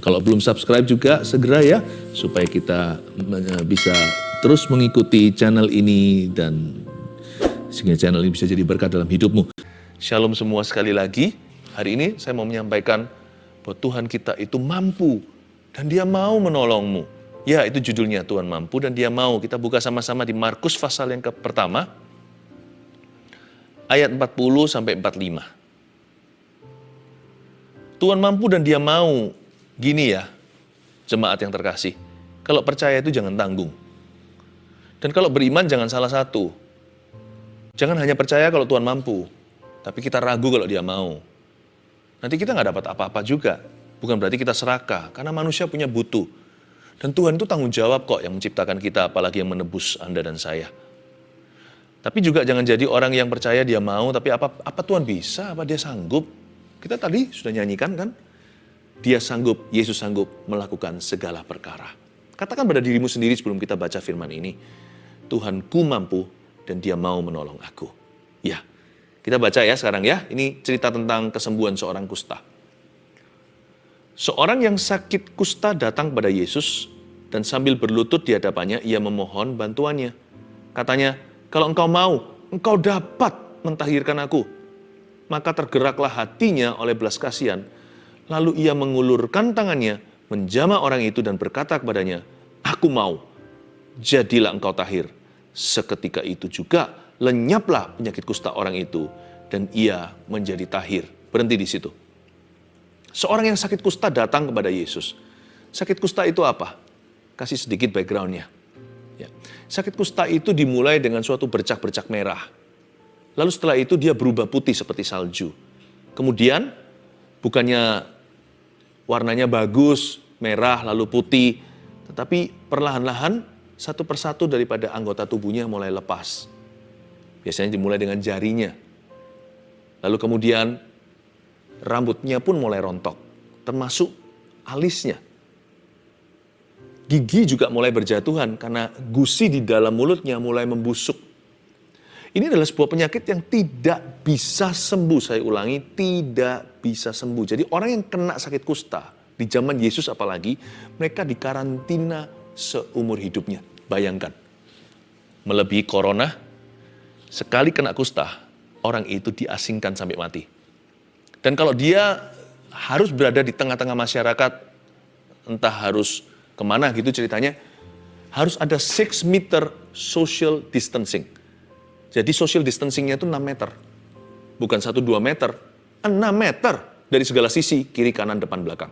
Kalau belum subscribe juga segera ya, supaya kita bisa terus mengikuti channel ini dan sehingga channel ini bisa jadi berkat dalam hidupmu. Shalom semua sekali lagi. Hari ini saya mau menyampaikan bahwa Tuhan kita itu mampu dan Dia mau menolongmu. Ya, itu judulnya, Tuhan mampu dan Dia mau. Kita buka sama-sama di Markus pasal yang pertama, ayat 40 sampai 45. Tuhan mampu dan Dia mau. Gini ya, jemaat yang terkasih. Kalau percaya itu jangan tanggung. Dan kalau beriman jangan salah satu. Jangan hanya percaya kalau Tuhan mampu, tapi kita ragu kalau Dia mau. Nanti kita nggak dapat apa-apa juga. Bukan berarti kita serakah, karena manusia punya butuh. Dan Tuhan itu tanggung jawab kok yang menciptakan kita, apalagi yang menebus Anda dan saya. Tapi juga jangan jadi orang yang percaya Dia mau, tapi apa Tuhan bisa, apa Dia sanggup. Kita tadi sudah nyanyikan kan? Dia sanggup, Yesus sanggup melakukan segala perkara. Katakan pada dirimu sendiri sebelum kita baca firman ini, Tuhanku mampu dan Dia mau menolong aku. Ya, kita baca ya sekarang ya. Ini cerita tentang kesembuhan seorang kusta. Seorang yang sakit kusta datang kepada Yesus dan sambil berlutut di hadapannya, ia memohon bantuannya. Katanya, kalau engkau mau, engkau dapat mentahirkan aku. Maka tergeraklah hatinya oleh belas kasihan. Lalu ia mengulurkan tangannya, menjamah orang itu dan berkata kepadanya, aku mau, jadilah engkau tahir. Seketika itu juga lenyaplah penyakit kusta orang itu dan ia menjadi tahir. Berhenti di situ. Seorang yang sakit kusta datang kepada Yesus. Sakit kusta itu apa? Kasih sedikit background-nya. Ya. Sakit kusta itu dimulai dengan suatu bercak-bercak merah. Lalu setelah itu dia berubah putih seperti salju. Kemudian bukannya warnanya bagus, merah lalu putih, tetapi perlahan-lahan satu persatu daripada anggota tubuhnya mulai lepas. Biasanya dimulai dengan jarinya. Lalu kemudian rambutnya pun mulai rontok, termasuk alisnya. Gigi juga mulai berjatuhan karena gusi di dalam mulutnya mulai membusuk. Ini adalah sebuah penyakit yang tidak bisa sembuh. Saya ulangi, tidak bisa sembuh. Jadi orang yang kena sakit kusta, di zaman Yesus apalagi, mereka dikarantina seumur hidupnya. Bayangkan, melebihi corona, sekali kena kusta, orang itu diasingkan sampai mati. Dan kalau dia harus berada di tengah-tengah masyarakat, entah harus kemana gitu ceritanya, harus ada 6 meter social distancing. Jadi social distancing-nya itu 6 meter. Bukan 1-2 meter, 6 meter dari segala sisi, kiri, kanan, depan, belakang.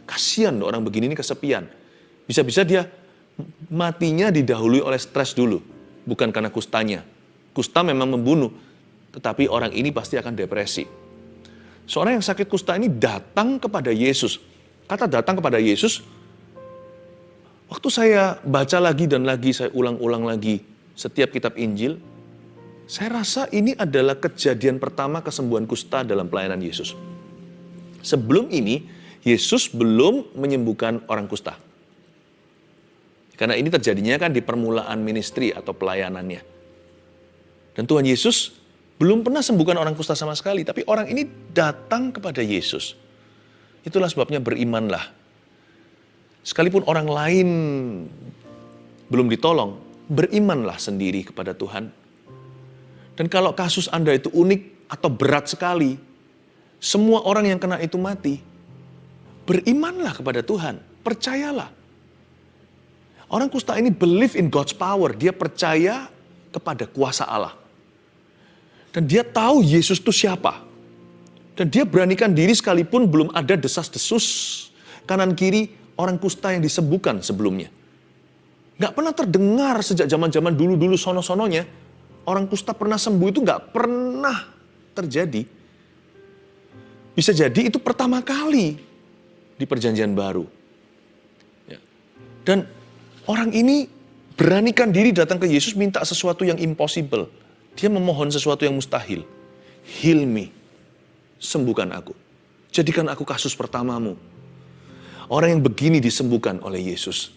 Kasihan orang begini ini kesepian. Bisa-bisa dia matinya didahului oleh stres dulu. Bukan karena kustanya. Kusta memang membunuh, tetapi orang ini pasti akan depresi. Seorang yang sakit kusta ini datang kepada Yesus. Kata datang kepada Yesus, waktu saya baca lagi dan lagi, saya ulang-ulang lagi setiap kitab Injil, saya rasa ini adalah kejadian pertama kesembuhan kusta dalam pelayanan Yesus. Sebelum ini, Yesus belum menyembuhkan orang kusta. Karena ini terjadinya kan di permulaan ministry atau pelayanannya. Dan Tuhan Yesus belum pernah sembuhkan orang kusta sama sekali, tapi orang ini datang kepada Yesus. Itulah sebabnya berimanlah. Sekalipun orang lain belum ditolong, berimanlah sendiri kepada Tuhan. Dan kalau kasus Anda itu unik atau berat sekali, semua orang yang kena itu mati, berimanlah kepada Tuhan, percayalah. Orang kusta ini believe in God's power, dia percaya kepada kuasa Allah. Dan dia tahu Yesus itu siapa. Dan dia beranikan diri sekalipun belum ada desas-desus kanan kiri orang kusta yang disembuhkan sebelumnya. Gak pernah terdengar sejak zaman-zaman dulu-dulu sono-sononya, orang kusta pernah sembuh itu gak pernah terjadi. Bisa jadi itu pertama kali di perjanjian baru. Ya. Dan orang ini beranikan diri datang ke Yesus minta sesuatu yang impossible. Dia memohon sesuatu yang mustahil. Heal me. Sembuhkan aku. Jadikan aku kasus pertamamu. Orang yang begini disembuhkan oleh Yesus.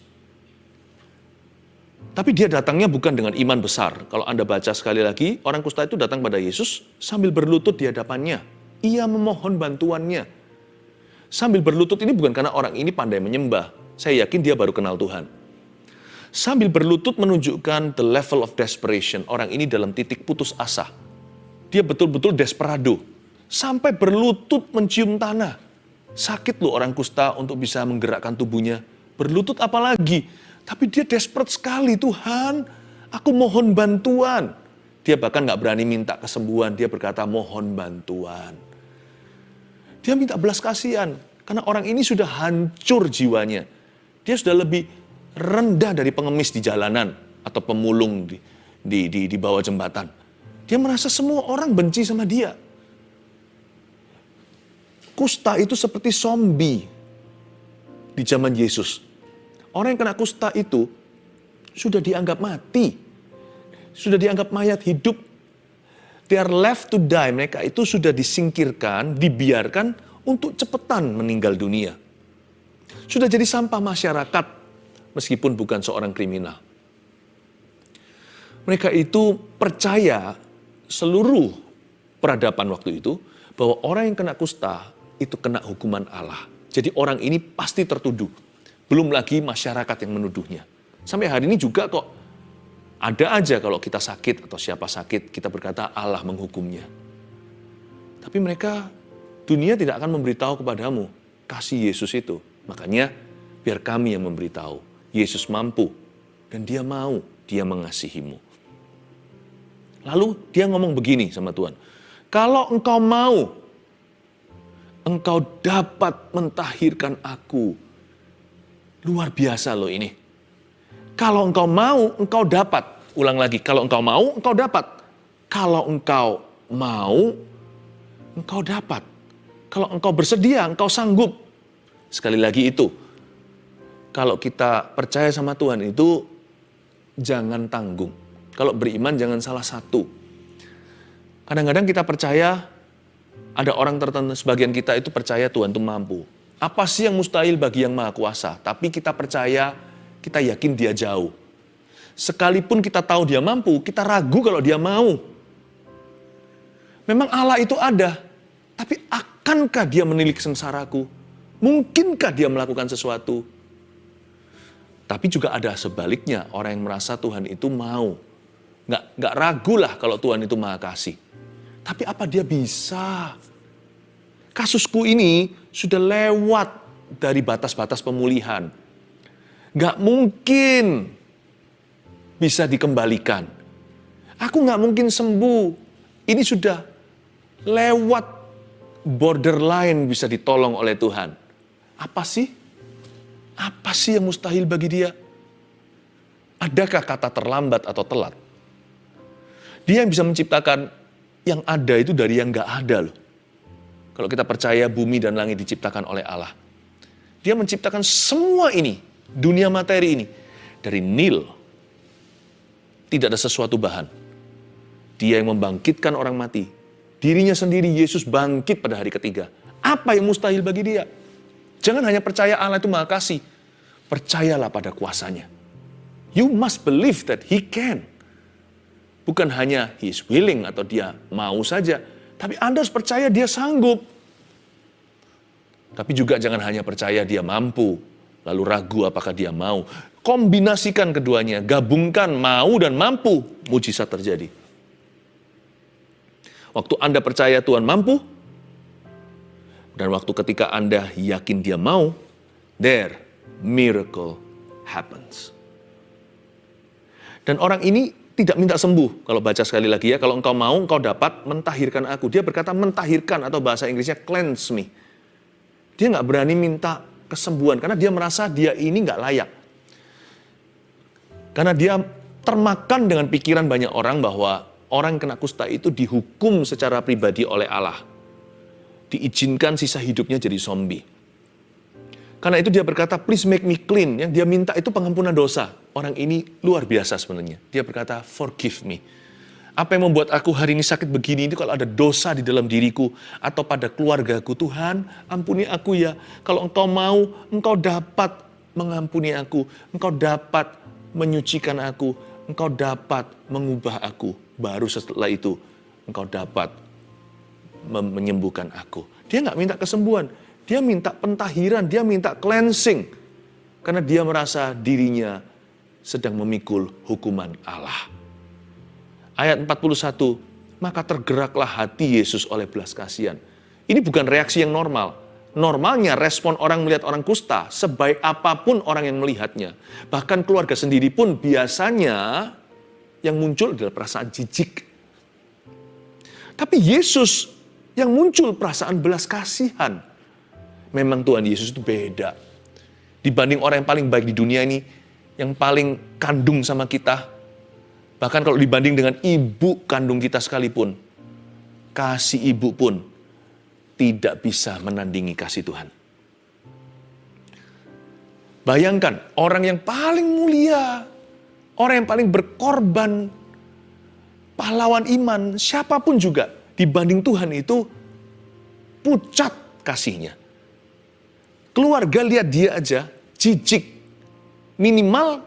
Tapi dia datangnya bukan dengan iman besar. Kalau Anda baca sekali lagi, orang kusta itu datang pada Yesus sambil berlutut di hadapannya. Ia memohon bantuannya. Sambil berlutut ini bukan karena orang ini pandai menyembah. Saya yakin dia baru kenal Tuhan. Sambil berlutut menunjukkan the level of desperation. Orang ini dalam titik putus asa. Dia betul-betul desperado. Sampai berlutut mencium tanah. Sakit loh orang kusta untuk bisa menggerakkan tubuhnya. Berlutut apalagi. Tapi dia desperate sekali. Tuhan, aku mohon bantuan. Dia bahkan gak berani minta kesembuhan. Dia berkata mohon bantuan. Dia minta belas kasihan. Karena orang ini sudah hancur jiwanya. Dia sudah lebih rendah dari pengemis di jalanan. Atau pemulung di bawah jembatan. Dia merasa semua orang benci sama dia. Kusta itu seperti zombie di zaman Yesus. Orang yang kena kusta itu sudah dianggap mati. Sudah dianggap mayat hidup. They are left to die. Mereka itu sudah disingkirkan, dibiarkan untuk cepetan meninggal dunia. Sudah jadi sampah masyarakat meskipun bukan seorang kriminal. Mereka itu percaya seluruh peradaban waktu itu bahwa orang yang kena kusta itu kena hukuman Allah. Jadi orang ini pasti tertuduh. Belum lagi masyarakat yang menuduhnya. Sampai hari ini juga kok ada aja kalau kita sakit atau siapa sakit, kita berkata Allah menghukumnya. Tapi mereka, dunia tidak akan memberitahu kepadamu kasih Yesus itu. Makanya biar kami yang memberitahu. Yesus mampu dan dia mau, dia mengasihimu. Lalu dia ngomong begini sama Tuhan. Kalau engkau mau, engkau dapat mentahirkan aku. Luar biasa loh ini. Kalau engkau mau, engkau dapat. Ulang lagi, kalau engkau mau, engkau dapat. Kalau engkau mau, engkau dapat. Kalau engkau bersedia, engkau sanggup. Sekali lagi itu, kalau kita percaya sama Tuhan itu, jangan tanggung. Kalau beriman, jangan salah satu. Kadang-kadang kita percaya, ada orang tertentu, sebagian kita itu percaya Tuhan itu mampu. Apa sih yang mustahil bagi yang maha kuasa? Tapi kita percaya, kita yakin dia jauh. Sekalipun kita tahu dia mampu, kita ragu kalau dia mau. Memang Allah itu ada, tapi akankah dia menilik sengsaraku? Mungkinkah dia melakukan sesuatu? Tapi juga ada sebaliknya, orang yang merasa Tuhan itu mau. Nggak ragu lah kalau Tuhan itu maha kasih. Tapi apa dia bisa? Kasusku ini sudah lewat dari batas-batas pemulihan. Nggak mungkin bisa dikembalikan. Aku nggak mungkin sembuh. Ini sudah lewat borderline bisa ditolong oleh Tuhan. Apa sih? Apa sih yang mustahil bagi dia? Adakah kata terlambat atau telat? Dia yang bisa menciptakan yang ada itu dari yang nggak ada loh. Kalau kita percaya bumi dan langit diciptakan oleh Allah. Dia menciptakan semua ini, dunia materi ini, dari nil. Tidak ada sesuatu bahan. Dia yang membangkitkan orang mati. Dirinya sendiri, Yesus bangkit pada hari ketiga. Apa yang mustahil bagi dia? Jangan hanya percaya Allah itu maha kasih. Percayalah pada kuasanya. You must believe that He can. Bukan hanya He is willing atau dia mau saja. Tapi Anda harus percaya dia sanggup. Tapi juga jangan hanya percaya dia mampu. Lalu ragu apakah dia mau. Kombinasikan keduanya. Gabungkan mau dan mampu. Mujizat terjadi. Waktu Anda percaya Tuhan mampu. Dan waktu ketika Anda yakin dia mau. There, miracle happens. Dan orang ini tidak minta sembuh. Kalau baca sekali lagi ya, kalau engkau mau, engkau dapat mentahirkan aku. Dia berkata mentahirkan atau bahasa Inggrisnya cleanse me. Dia nggak berani minta kesembuhan karena dia merasa dia ini nggak layak. Karena dia termakan dengan pikiran banyak orang bahwa orang yang kena kusta itu dihukum secara pribadi oleh Allah. Diizinkan sisa hidupnya jadi zombie. Karena itu dia berkata, please make me clean. Yang dia minta itu pengampunan dosa. Orang ini luar biasa sebenarnya. Dia berkata, forgive me. Apa yang membuat aku hari ini sakit begini, itu kalau ada dosa di dalam diriku atau pada keluargaku. Tuhan, ampuni aku ya. Kalau engkau mau, engkau dapat mengampuni aku. Engkau dapat menyucikan aku. Engkau dapat mengubah aku. Baru setelah itu, engkau dapat menyembuhkan aku. Dia nggak minta kesembuhan. Dia minta pentahiran, dia minta cleansing. Karena dia merasa dirinya sedang memikul hukuman Allah. Ayat 41, maka tergeraklah hati Yesus oleh belas kasihan. Ini bukan reaksi yang normal. Normalnya respon orang melihat orang kusta, sebaik apapun orang yang melihatnya. Bahkan keluarga sendiri pun biasanya yang muncul adalah perasaan jijik. Tapi Yesus yang muncul perasaan belas kasihan. Memang Tuhan Yesus itu beda. Dibanding orang yang paling baik di dunia ini, yang paling kandung sama kita, bahkan kalau dibanding dengan ibu kandung kita sekalipun, kasih ibu pun tidak bisa menandingi kasih Tuhan. Bayangkan, orang yang paling mulia, orang yang paling berkorban, pahlawan iman, siapapun juga, dibanding Tuhan itu pucat kasihnya. Keluarga lihat dia aja, jijik. Minimal,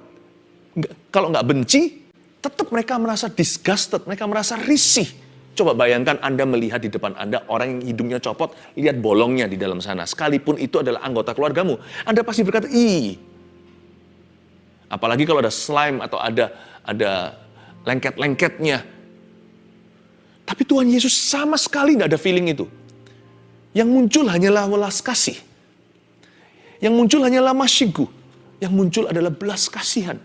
kalau nggak benci, tetap mereka merasa disgusted, mereka merasa risih. Coba bayangkan Anda melihat di depan Anda orang yang hidungnya copot, lihat bolongnya di dalam sana. Sekalipun itu adalah anggota keluargamu, Anda pasti berkata, ih. Apalagi kalau ada slime atau ada lengket-lengketnya. Tapi Tuhan Yesus sama sekali nggak ada feeling itu. Yang muncul hanyalah welas kasih. Yang muncul hanyalah masyigu. Yang muncul adalah belas kasihan.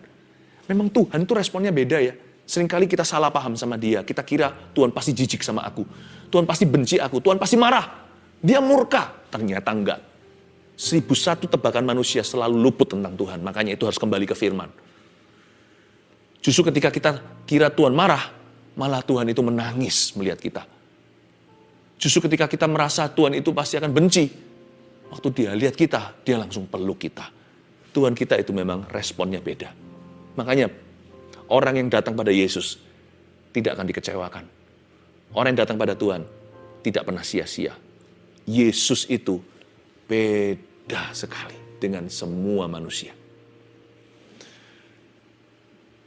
Memang Tuhan itu responnya beda ya. Seringkali kita salah paham sama dia. Kita kira Tuhan pasti jijik sama aku. Tuhan pasti benci aku. Tuhan pasti marah. Dia murka. Ternyata enggak. 1001 tebakan manusia selalu luput tentang Tuhan. Makanya itu harus kembali ke firman. Justru ketika kita kira Tuhan marah, malah Tuhan itu menangis melihat kita. Justru ketika kita merasa Tuhan itu pasti akan benci, waktu dia lihat kita, dia langsung peluk kita. Tuhan kita itu memang responnya beda. Makanya orang yang datang pada Yesus tidak akan dikecewakan. Orang yang datang pada Tuhan tidak pernah sia-sia. Yesus itu beda sekali dengan semua manusia.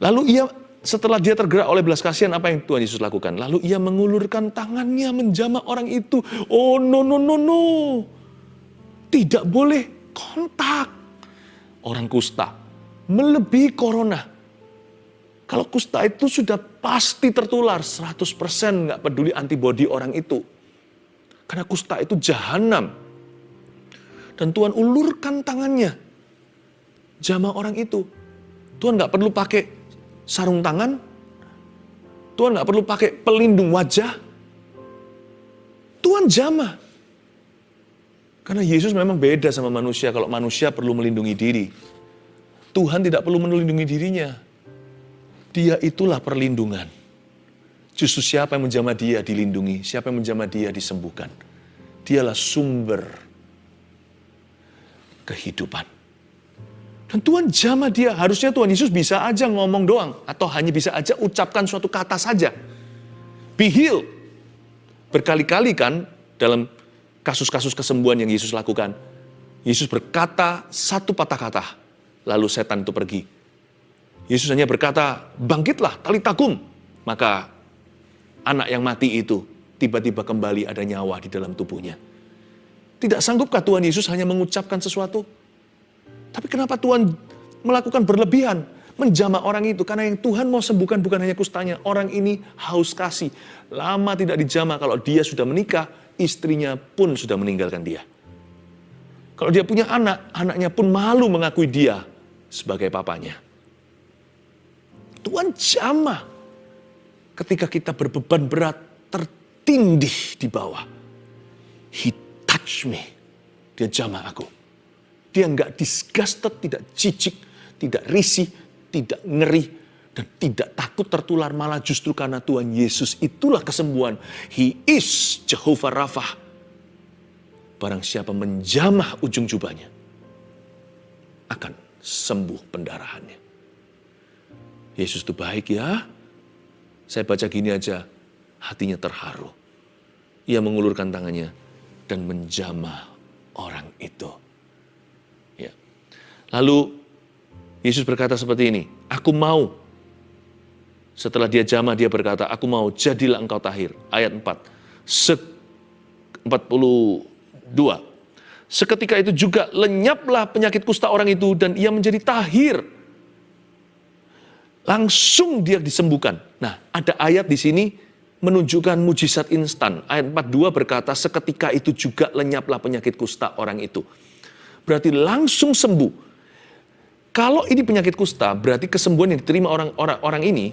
Lalu setelah dia tergerak oleh belas kasihan, apa yang Tuhan Yesus lakukan? Lalu ia mengulurkan tangannya menjamah orang itu. Oh no. Tidak boleh kontak. Orang kusta melebihi corona. Kalau kusta itu sudah pasti tertular 100%, nggak peduli antibodi orang itu. Karena kusta itu jahanam. Dan Tuhan ulurkan tangannya. Jamah orang itu. Tuhan nggak perlu pakai sarung tangan. Tuhan nggak perlu pakai pelindung wajah. Tuhan jamah. Karena Yesus memang beda sama manusia. Kalau manusia perlu melindungi diri, Tuhan tidak perlu melindungi dirinya. Dia itulah perlindungan. Justru siapa yang menjamah dia dilindungi, siapa yang menjamah dia disembuhkan. Dialah sumber kehidupan. Dan Tuhan jamah dia. Harusnya Tuhan Yesus bisa aja ngomong doang. Atau hanya bisa aja ucapkan suatu kata saja. Be healed. Berkali-kali kan dalam kasus-kasus kesembuhan yang Yesus lakukan. Yesus berkata satu patah kata. Lalu setan itu pergi. Yesus hanya berkata, bangkitlah, talitakum. Maka anak yang mati itu tiba-tiba kembali ada nyawa di dalam tubuhnya. Tidak sanggupkah Tuhan Yesus hanya mengucapkan sesuatu? Tapi kenapa Tuhan melakukan berlebihan? Menjamah orang itu. Karena yang Tuhan mau sembuhkan bukan hanya kustanya. Orang ini haus kasih. Lama tidak dijamah. Kalau dia sudah menikah, istrinya pun sudah meninggalkan dia. Kalau dia punya anak, anaknya pun malu mengakui dia sebagai papanya. Tuhan jamah. Ketika kita berbeban berat, tertindih di bawah. He touch me. Dia jamah aku. Dia nggak disgusted, tidak jijik, tidak risih, tidak ngeri, dan tidak takut tertular. Malah justru karena Tuhan Yesus itulah kesembuhan. He is Jehovah Rapha. Barang siapa menjamah ujung jubahnya, akan sembuh pendarahannya. Yesus itu baik ya. Saya baca gini aja, hatinya terharu. Ia mengulurkan tangannya dan menjamah orang itu. Ya. Lalu Yesus berkata seperti ini, aku mau. Setelah dia jamah, dia berkata, aku mau, jadilah engkau tahir. Ayat 4. 42. Seketika itu juga lenyaplah penyakit kusta orang itu dan ia menjadi tahir. Langsung dia disembuhkan. Nah, ada ayat di sini menunjukkan mujizat instan. Ayat 42 berkata, seketika itu juga lenyaplah penyakit kusta orang itu. Berarti langsung sembuh. Kalau ini penyakit kusta, berarti kesembuhan yang diterima orang ini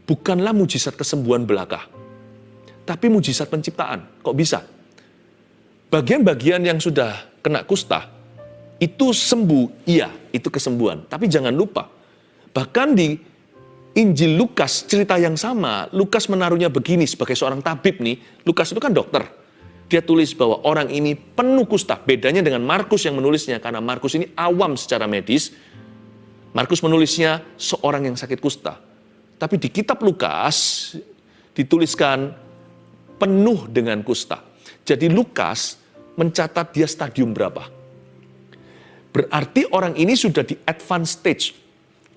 bukanlah mujizat kesembuhan belaka, tapi mujizat penciptaan. Kok bisa? Bagian-bagian yang sudah kena kusta, itu sembuh, iya, itu kesembuhan. Tapi jangan lupa, bahkan di Injil Lukas, cerita yang sama, Lukas menaruhnya begini sebagai seorang tabib nih. Lukas itu kan dokter. Dia tulis bahwa orang ini penuh kusta. Bedanya dengan Markus yang menulisnya, karena Markus ini awam secara medis. Markus menulisnya seorang yang sakit kusta. Tapi di kitab Lukas dituliskan penuh dengan kusta. Jadi Lukas mencatat dia stadium berapa. Berarti orang ini sudah di advanced stage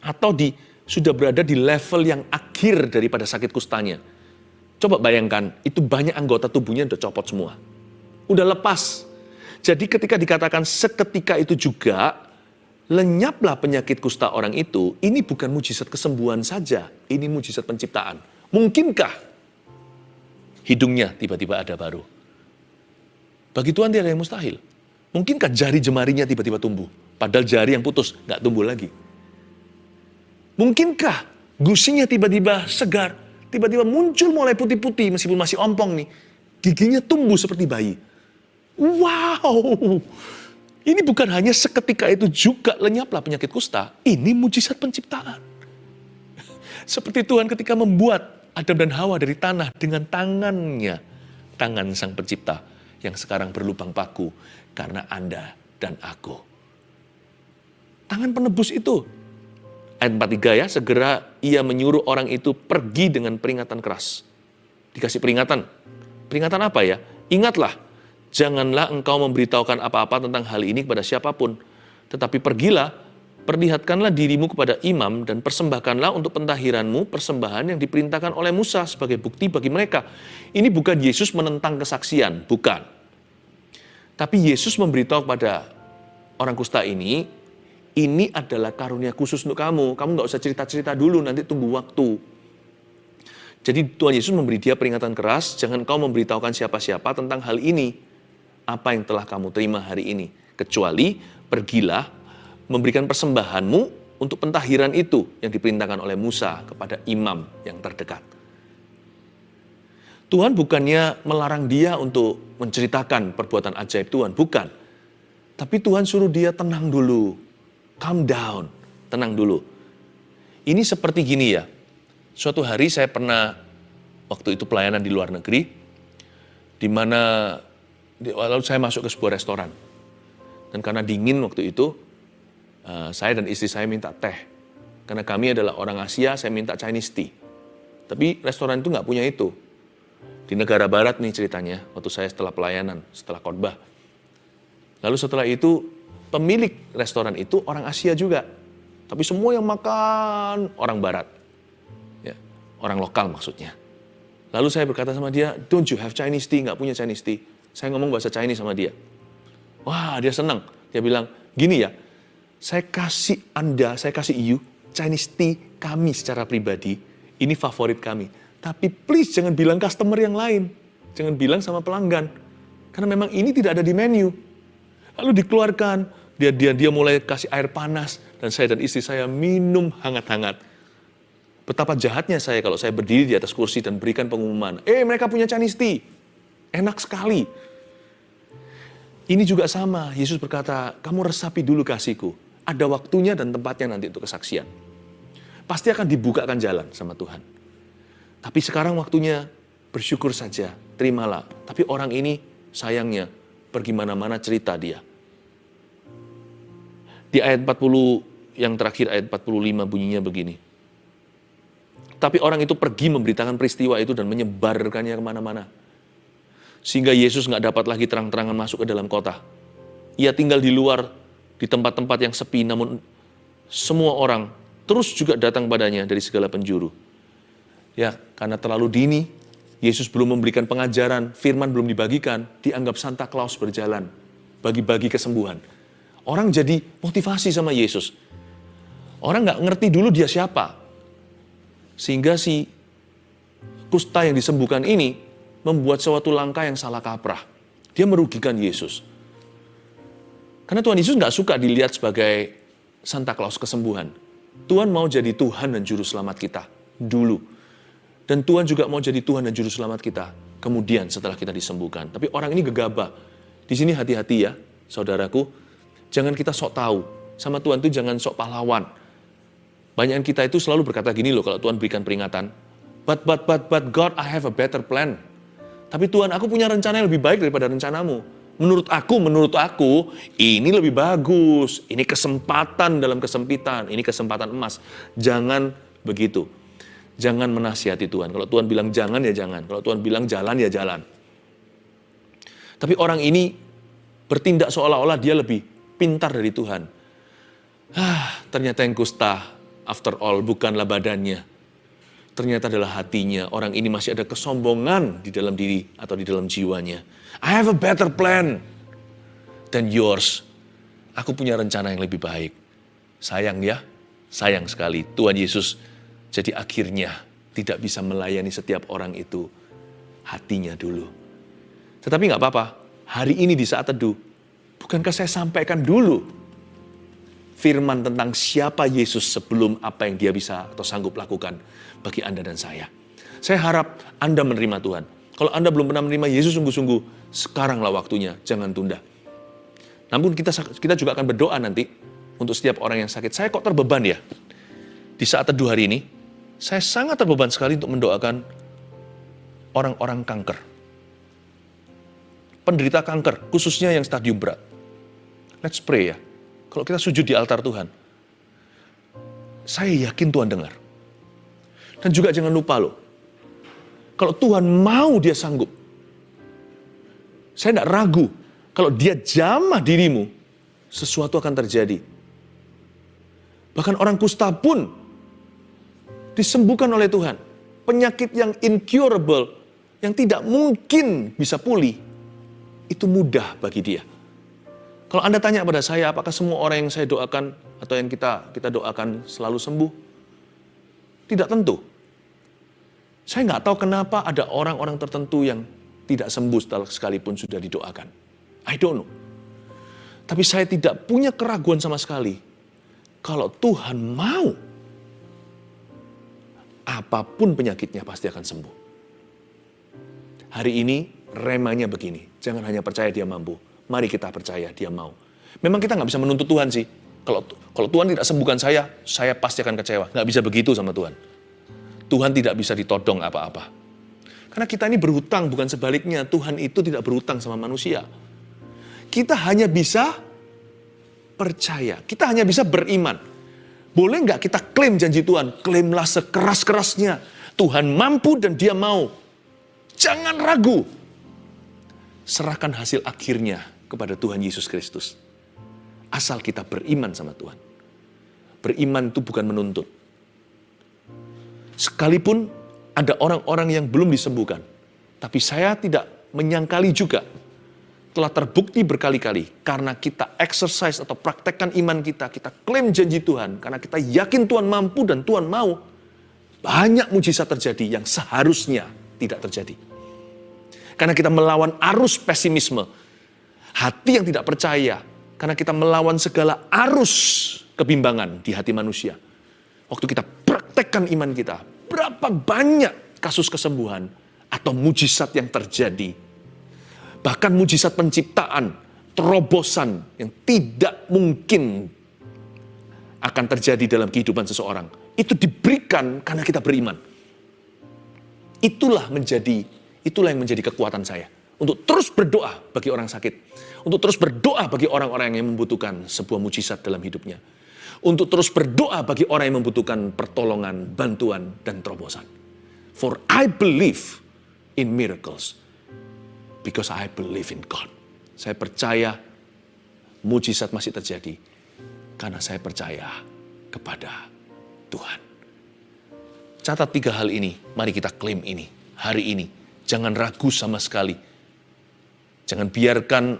atau sudah berada di level yang akhir daripada sakit kustanya. Coba bayangkan, itu banyak anggota tubuhnya udah copot semua. Udah lepas. Jadi ketika dikatakan seketika itu juga lenyaplah penyakit kusta orang itu, ini bukan mujizat kesembuhan saja, ini mujizat penciptaan. Mungkinkah hidungnya tiba-tiba ada baru? Bagi Tuhan tidak ada yang mustahil. Mungkinkah jari jemarinya tiba-tiba tumbuh? Padahal jari yang putus, nggak tumbuh lagi. Mungkinkah gusinya tiba-tiba segar? Tiba-tiba muncul mulai putih-putih meskipun masih ompong nih. Giginya tumbuh seperti bayi. Wow! Ini bukan hanya seketika itu juga lenyaplah penyakit kusta. Ini mujizat penciptaan. Seperti Tuhan ketika membuat Adam dan Hawa dari tanah dengan tangannya. Tangan Sang Pencipta yang sekarang berlubang paku karena Anda dan aku. Tangan penebus itu. Ayat 43 ya, segera ia menyuruh orang itu pergi dengan peringatan keras. Dikasih peringatan. Peringatan apa ya? Ingatlah, janganlah engkau memberitahukan apa-apa tentang hal ini kepada siapapun. Tetapi pergilah, perlihatkanlah dirimu kepada imam dan persembahkanlah untuk pentahiranmu persembahan yang diperintahkan oleh Musa sebagai bukti bagi mereka. Ini bukan Yesus menentang kesaksian, bukan. Tapi Yesus memberitahu kepada orang kusta ini adalah karunia khusus untuk kamu. Kamu nggak usah cerita-cerita dulu, nanti tunggu waktu. Jadi Tuhan Yesus memberi dia peringatan keras, jangan kau memberitahukan siapa-siapa tentang hal ini. Apa yang telah kamu terima hari ini. Kecuali pergilah, memberikan persembahanmu untuk pentahiran itu yang diperintahkan oleh Musa kepada imam yang terdekat. Tuhan bukannya melarang dia untuk menceritakan perbuatan ajaib Tuhan, bukan. Tapi Tuhan suruh dia tenang dulu, calm down, tenang dulu. Ini seperti gini ya, suatu hari saya pernah, waktu itu pelayanan di luar negeri, di mana lalu saya masuk ke sebuah restoran. Dan karena dingin waktu itu, saya dan istri saya minta teh. Karena kami adalah orang Asia, saya minta Chinese tea. Tapi restoran itu nggak punya itu. Di negara barat nih ceritanya, waktu saya setelah pelayanan, setelah khotbah. Lalu setelah itu, pemilik restoran itu orang Asia juga. Tapi semua yang makan orang barat. Ya, orang lokal maksudnya. Lalu saya berkata sama dia, don't you have Chinese tea? Nggak punya Chinese tea. Saya ngomong bahasa Chinese sama dia. Wah, dia senang. Dia bilang, gini ya, saya kasih you Chinese tea kami secara pribadi. Ini favorit kami. Tapi please jangan bilang customer yang lain. Jangan bilang sama pelanggan. Karena memang ini tidak ada di menu. Lalu dikeluarkan. Dia mulai kasih air panas. Dan saya dan istri saya minum hangat-hangat. Betapa jahatnya saya kalau saya berdiri di atas kursi dan berikan pengumuman. Mereka punya Chinese tea. Enak sekali. Ini juga sama. Yesus berkata, kamu resapi dulu kasihku. Ada waktunya dan tempatnya nanti untuk kesaksian. Pasti akan dibukakan jalan sama Tuhan. Tapi sekarang waktunya bersyukur saja, terimalah. Tapi orang ini sayangnya pergi mana-mana cerita dia. Di ayat 40 yang terakhir, ayat 45 bunyinya begini. Tapi orang itu pergi memberitakan peristiwa itu dan menyebarkannya kemana-mana. Sehingga Yesus nggak dapat lagi terang-terangan masuk ke dalam kota. Ia tinggal di luar, di tempat-tempat yang sepi, namun semua orang terus juga datang padanya dari segala penjuru. Ya, karena terlalu dini, Yesus belum memberikan pengajaran, firman belum dibagikan, dianggap Santa Claus berjalan. bagi-bagi kesembuhan. Orang jadi motivasi sama Yesus. Orang nggak ngerti dulu dia siapa. Sehingga si kusta yang disembuhkan ini membuat suatu langkah yang salah kaprah. Dia merugikan Yesus. Karena Tuhan Yesus nggak suka dilihat sebagai Santa Claus kesembuhan. Tuhan mau jadi Tuhan dan Juru Selamat kita dulu. Dan Tuhan juga mau jadi Tuhan dan Juru Selamat kita kemudian setelah kita disembuhkan. Tapi orang ini gegabah. Di sini hati-hati ya, saudaraku. Jangan kita sok tahu. Sama Tuhan itu jangan sok pahlawan. Banyak kita itu selalu berkata gini loh kalau Tuhan berikan peringatan. But God, I have a better plan. Tapi Tuhan, aku punya rencana yang lebih baik daripada rencanamu. Menurut aku, ini lebih bagus. Ini kesempatan dalam kesempitan. Ini kesempatan emas. Jangan begitu. Jangan menasihati Tuhan. Kalau Tuhan bilang jangan, ya jangan. Kalau Tuhan bilang jalan, ya jalan. Tapi orang ini bertindak seolah-olah dia lebih pintar dari Tuhan. Ternyata yang kusta, after all, bukanlah badannya. Ternyata adalah hatinya. Orang ini masih ada kesombongan di dalam diri atau di dalam jiwanya. I have a better plan than yours. Aku punya rencana yang lebih baik. Sayang ya, sayang sekali. Tuhan Yesus jadi akhirnya tidak bisa melayani setiap orang itu. Hatinya dulu. Tetapi nggak apa-apa. Hari ini di saat teduh, bukankah saya sampaikan dulu firman tentang siapa Yesus sebelum apa yang dia bisa atau sanggup lakukan bagi Anda dan saya. Saya harap Anda menerima Tuhan. Kalau Anda belum pernah menerima Yesus sungguh-sungguh, sekaranglah waktunya, jangan tunda. Namun kita juga akan berdoa nanti untuk setiap orang yang sakit. Saya kok terbeban ya? Di saat teduh hari ini, saya sangat terbeban sekali untuk mendoakan orang-orang kanker. Penderita kanker, khususnya yang stadium berat. Let's pray ya. Kalau kita sujud di altar Tuhan, saya yakin Tuhan dengar. Dan juga jangan lupa loh, kalau Tuhan mau dia sanggup. Saya tidak ragu, kalau dia jamah dirimu, sesuatu akan terjadi. Bahkan orang kusta pun disembuhkan oleh Tuhan. Penyakit yang incurable, yang tidak mungkin bisa pulih, itu mudah bagi dia. Kalau Anda tanya pada saya, apakah semua orang yang saya doakan atau yang kita doakan selalu sembuh? Tidak tentu. Saya nggak tahu kenapa ada orang-orang tertentu yang tidak sembuh sekalipun sudah didoakan. I don't know. Tapi saya tidak punya keraguan sama sekali. Kalau Tuhan mau, apapun penyakitnya pasti akan sembuh. Hari ini remanya begini. Jangan hanya percaya dia mampu. Mari kita percaya dia mau. Memang kita nggak bisa menuntut Tuhan sih. Kalau Tuhan tidak sembuhkan saya pasti akan kecewa. Nggak bisa begitu sama Tuhan. Tuhan tidak bisa ditodong apa-apa. Karena kita ini berhutang, bukan sebaliknya. Tuhan itu tidak berhutang sama manusia. Kita hanya bisa percaya. Kita hanya bisa beriman. Boleh nggak kita klaim janji Tuhan? Klaimlah sekeras-kerasnya. Tuhan mampu dan dia mau. Jangan ragu. Serahkan hasil akhirnya kepada Tuhan Yesus Kristus. Asal kita beriman sama Tuhan. Beriman itu bukan menuntut. Sekalipun ada orang-orang yang belum disembuhkan. Tapi saya tidak menyangkali juga. Telah terbukti berkali-kali. Karena kita exercise atau praktekkan iman kita. Kita klaim janji Tuhan. Karena kita yakin Tuhan mampu dan Tuhan mau. Banyak mujizat terjadi yang seharusnya tidak terjadi. Karena kita melawan arus pesimisme. Hati yang tidak percaya. Karena kita melawan segala arus kebimbangan di hati manusia. Waktu kita praktekkan iman kita. Berapa banyak kasus kesembuhan atau mujizat yang terjadi. Bahkan mujizat penciptaan, terobosan yang tidak mungkin akan terjadi dalam kehidupan seseorang. Itu diberikan karena kita beriman. Itulah yang menjadi kekuatan saya. Untuk terus berdoa bagi orang sakit. Untuk terus berdoa bagi orang-orang yang membutuhkan sebuah mujizat dalam hidupnya. Untuk terus berdoa bagi orang yang membutuhkan pertolongan, bantuan, dan terobosan. For I believe in miracles. Because I believe in God. Saya percaya mujizat masih terjadi. Karena saya percaya kepada Tuhan. Catat 3 hal ini. Mari kita klaim ini. Hari ini. Jangan ragu sama sekali. Jangan biarkan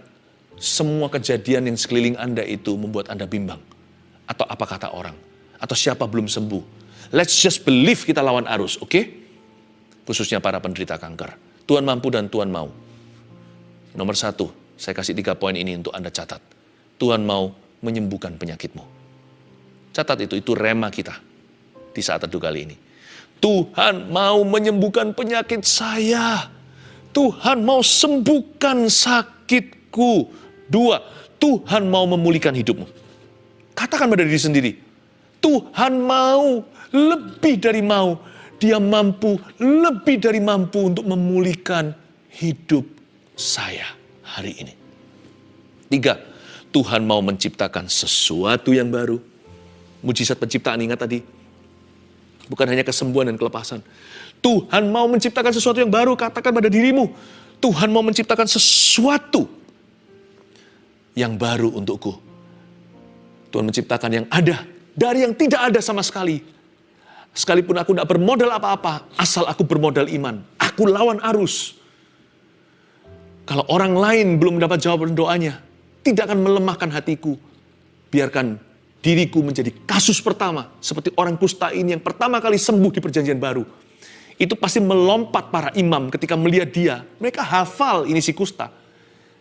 semua kejadian yang sekeliling Anda itu membuat Anda bimbang. Atau apa kata orang. Atau siapa belum sembuh. Let's just believe kita lawan arus, oke? Khususnya para penderita kanker. Tuhan mampu dan Tuhan mau. Nomor 1, saya kasih 3 poin ini untuk Anda catat. Tuhan mau menyembuhkan penyakitmu. Catat itu rema kita di saat teduh kali ini. Tuhan mau menyembuhkan penyakit saya. Tuhan mau sembuhkan sakitku. 2, Tuhan mau memulihkan hidupmu. Katakan pada diri sendiri, Tuhan mau, lebih dari mau. Dia mampu, lebih dari mampu untuk memulihkan hidup saya hari ini. 3, Tuhan mau menciptakan sesuatu yang baru. Mujizat penciptaan, ingat tadi. Bukan hanya kesembuhan dan kelepasan. Tuhan mau menciptakan sesuatu yang baru. Katakan pada dirimu, Tuhan mau menciptakan sesuatu yang baru untukku. Tuhan menciptakan yang ada dari yang tidak ada sama sekali. Sekalipun aku tidak bermodal apa-apa, asal aku bermodal iman. Aku lawan arus. Kalau orang lain belum mendapat jawaban doanya, tidak akan melemahkan hatiku. Biarkan diriku menjadi kasus pertama, seperti orang kusta ini yang pertama kali sembuh di perjanjian baru. Itu pasti melompat para imam ketika melihat dia. Mereka hafal ini si kusta.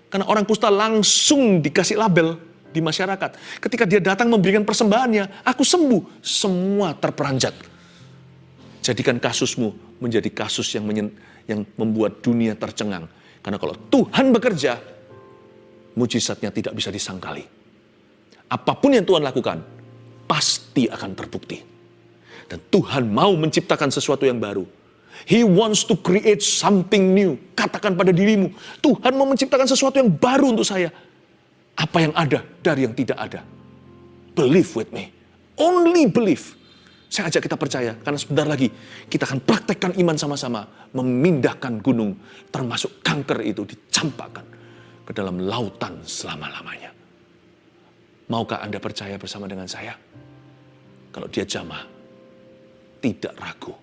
Karena orang kusta langsung dikasih label di masyarakat. Ketika dia datang memberikan persembahannya, aku sembuh. Semua terperanjat. Jadikan kasusmu menjadi kasus yang membuat dunia tercengang. Karena kalau Tuhan bekerja, mujizatnya tidak bisa disangkali. Apapun yang Tuhan lakukan, pasti akan terbukti. Dan Tuhan mau menciptakan sesuatu yang baru. He wants to create something new. Katakan pada dirimu, Tuhan mau menciptakan sesuatu yang baru untuk saya. Apa yang ada dari yang tidak ada. Believe with me. Only believe. Saya ajak kita percaya, karena sebentar lagi kita akan praktekkan iman sama-sama. Memindahkan gunung, termasuk kanker itu dicampakkan ke dalam lautan selama-lamanya. Maukah Anda percaya bersama dengan saya? Kalau dia jamah, tidak ragu.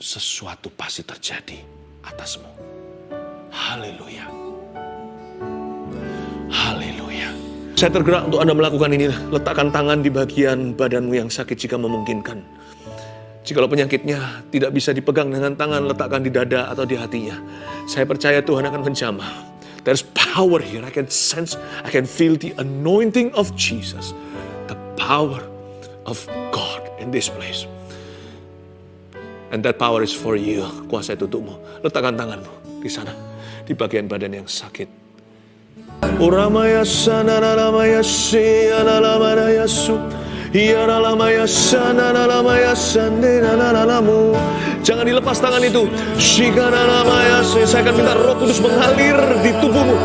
Sesuatu pasti terjadi atasmu. Haleluya. Haleluya. Saya tergerak untuk Anda melakukan ini. Letakkan tangan di bagian badanmu yang sakit jika memungkinkan. Jikalau penyakitnya tidak bisa dipegang dengan tangan, letakkan di dada atau di hatinya. Saya percaya Tuhan akan menjamah. There's power here. I can sense, I can feel the anointing of Jesus. The power of God in this place. And that power is for you. Kuasa itu untukmu. Letakkan tanganmu di sana. Di bagian badan yang sakit. Uramaya sananalamaya siyanalamanaya su. Iyanalamaya sananalamaya sanenanalamu. Jangan dilepas tangan itu. Shikanalamaya. Saya akan minta Roh Kudus mengalir di tubuhmu.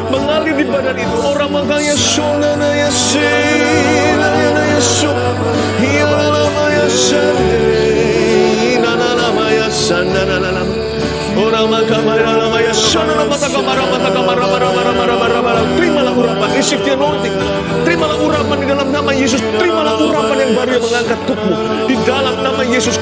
Mengalir di badan itu. Uramaya sonanaya sinanaya su. Iyanalamaya sanenanalamu. Terimalah urapan, receive the anointing. Terimalah urapan di dalam nama Yesus. Terimalah urapan yang baru yang mengangkat kukmu. Di dalam nama Yesus.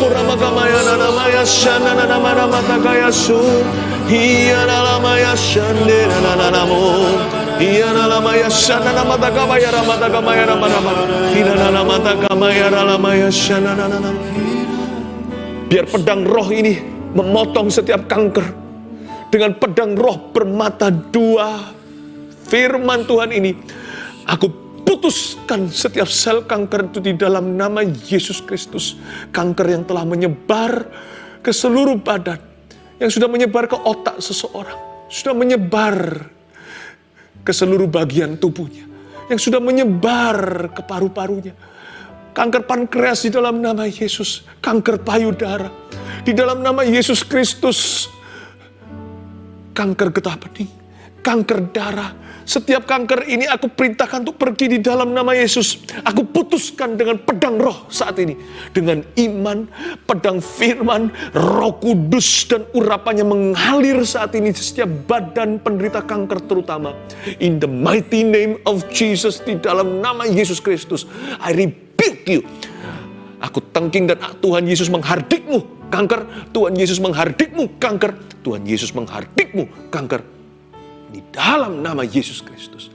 Biar pedang roh ini memotong setiap kanker. Dengan pedang roh bermata 2. Firman Tuhan ini. Aku putuskan setiap sel kanker itu di dalam nama Yesus Kristus. Kanker yang telah menyebar ke seluruh badan. Yang sudah menyebar ke otak seseorang. Sudah menyebar ke seluruh bagian tubuhnya. Yang sudah menyebar ke paru-parunya. Kanker pankreas di dalam nama Yesus. Kanker payudara di dalam nama Yesus Kristus. Kanker getah bening, kanker darah. Setiap kanker ini aku perintahkan untuk pergi di dalam nama Yesus. Aku putuskan dengan pedang roh saat ini. Dengan iman, pedang firman, Roh Kudus dan urapannya mengalir saat ini di setiap badan penderita kanker terutama. In the mighty name of Jesus, di dalam nama Yesus Kristus, I rebuke you. Aku tengking dan Tuhan Yesus menghardikmu kanker. Tuhan Yesus menghardikmu kanker. Tuhan Yesus menghardikmu kanker. Di dalam nama Yesus Kristus.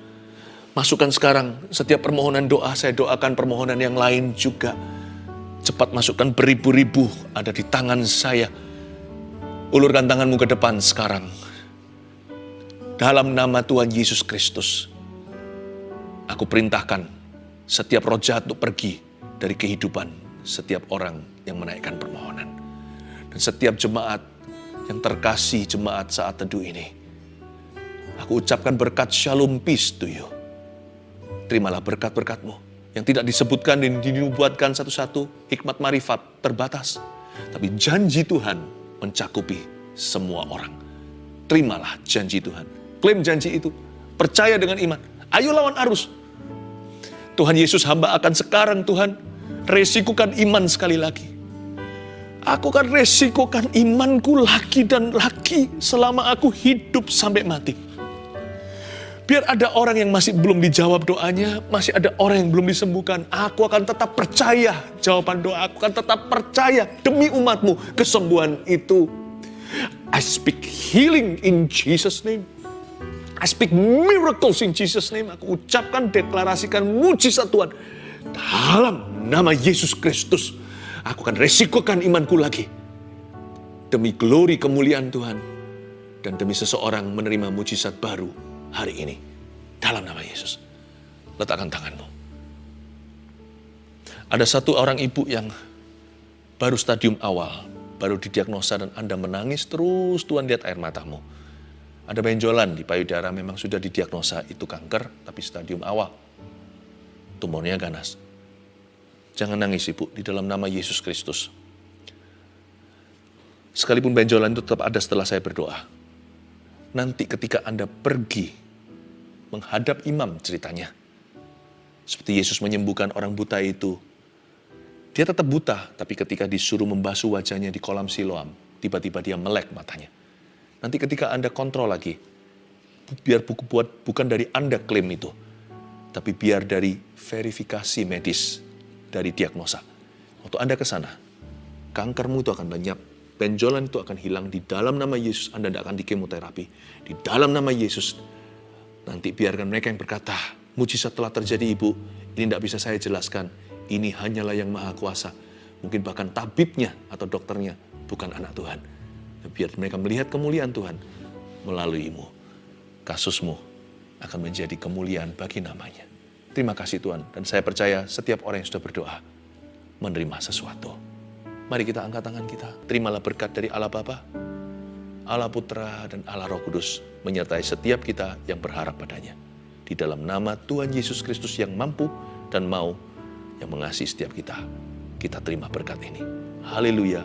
Masukkan sekarang setiap permohonan doa, saya doakan permohonan yang lain juga. Cepat masukkan beribu-ribu ada di tangan saya. Ulurkan tanganmu ke depan sekarang. Dalam nama Tuhan Yesus Kristus, aku perintahkan setiap roh jahat untuk pergi dari kehidupan setiap orang yang menaikkan permohonan. Dan setiap jemaat yang terkasih jemaat saat teduh ini, aku ucapkan berkat shalom peace to you. Terimalah berkat-berkat-mu yang tidak disebutkan dan dinubuatkan satu-satu, hikmat marifat terbatas. Tapi janji Tuhan mencakupi semua orang. Terimalah janji Tuhan. Klaim janji itu. Percaya dengan iman. Ayo lawan arus. Tuhan Yesus, hamba akan sekarang Tuhan resikukan iman sekali lagi. Aku akan resikukan imanku lagi dan lagi selama aku hidup sampai mati. Biar ada orang yang masih belum dijawab doanya, masih ada orang yang belum disembuhkan. Aku akan tetap percaya jawaban doa. Aku akan tetap percaya demi umatmu kesembuhan itu. I speak healing in Jesus' name. I speak miracles in Jesus' name. Aku ucapkan, deklarasikan mujizat Tuhan. Dalam nama Yesus Kristus, aku akan resikokan imanku lagi. Demi glory kemuliaan Tuhan. Dan demi seseorang menerima mujizat baru hari ini. Dalam nama Yesus. Letakkan tanganmu. Ada satu orang ibu yang baru stadium awal. Baru didiagnosa dan Anda menangis terus, Tuhan lihat air matamu. Ada benjolan di payudara, memang sudah didiagnosa itu kanker, tapi stadium awal. Tumornya ganas. Jangan nangis ibu, di dalam nama Yesus Kristus. Sekalipun benjolan itu tetap ada setelah saya berdoa. Nanti ketika Anda pergi menghadap imam ceritanya. Seperti Yesus menyembuhkan orang buta itu. Dia tetap buta, tapi ketika disuruh membasuh wajahnya di kolam Siloam, tiba-tiba dia melek matanya. Nanti ketika Anda kontrol lagi, biar bukan dari Anda klaim itu, tapi biar dari verifikasi medis, dari diagnosa. Waktu Anda ke sana, kankermu itu akan lenyap, benjolan itu akan hilang. Di dalam nama Yesus Anda tidak akan dikemoterapi. Di dalam nama Yesus, nanti biarkan mereka yang berkata, mujizat telah terjadi ibu, ini tidak bisa saya jelaskan. Ini hanyalah yang maha kuasa. Mungkin bahkan tabibnya atau dokternya bukan anak Tuhan. Biar mereka melihat kemuliaan Tuhan melaluimu. Kasusmu akan menjadi kemuliaan bagi namanya. Terima kasih Tuhan. Dan saya percaya setiap orang yang sudah berdoa menerima sesuatu. Mari kita angkat tangan kita. Terimalah berkat dari Allah Bapa, Allah Putra, dan Allah Roh Kudus menyertai setiap kita yang berharap padanya. Di dalam nama Tuhan Yesus Kristus yang mampu dan mau, yang mengasihi setiap kita. Kita terima berkat ini. Haleluya.